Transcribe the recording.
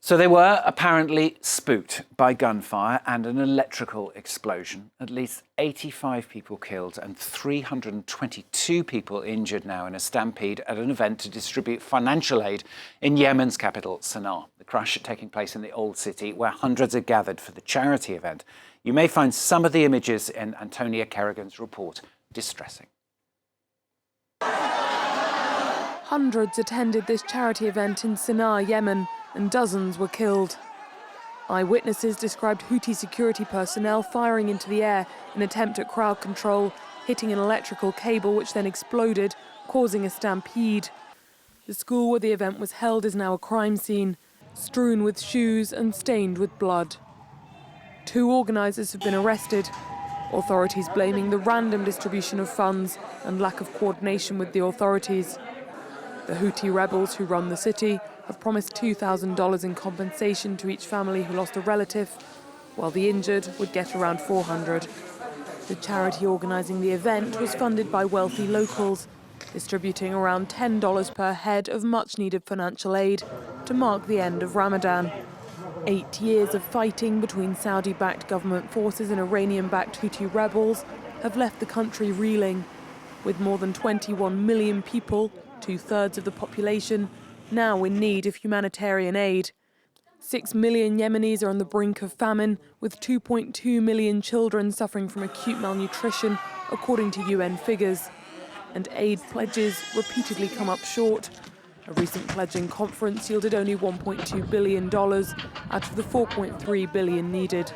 So they were apparently spooked by gunfire and an electrical explosion. At least 85 people killed and 322 people injured now in a stampede at an event to distribute financial aid in Yemen's capital, Sana'a. The crash taking place in the old city where hundreds are gathered for the charity event. You may find some of the images in Antonia Kerrigan's report distressing. Hundreds attended this charity event in Sana'a, Yemen, and dozens were killed. Eyewitnesses described Huthi security personnel firing into the air in an attempt at crowd control, hitting an electrical cable which then exploded, causing a stampede. The school where the event was held is now a crime scene, strewn with shoes and stained with blood. 2 organisers have been arrested, authorities blaming the random distribution of funds and lack of coordination with the authorities. The Huthi rebels who run the city have promised $2,000 in compensation to each family who lost a relative, while the injured would get around $400. The charity organising the event was funded by wealthy locals, distributing around $10 per head of much-needed financial aid to mark the end of Ramadan. 8 years of fighting between Saudi-backed government forces and Iranian-backed Huthi rebels have left the country reeling, with more than 21 million people, 2/3 of the population, now in need of humanitarian aid. 6 million Yemenis are on the brink of famine, with 2.2 million children suffering from acute malnutrition, according to UN figures. And aid pledges repeatedly come up short. A recent pledging conference yielded only $1.2 billion out of the $4.3 billion needed.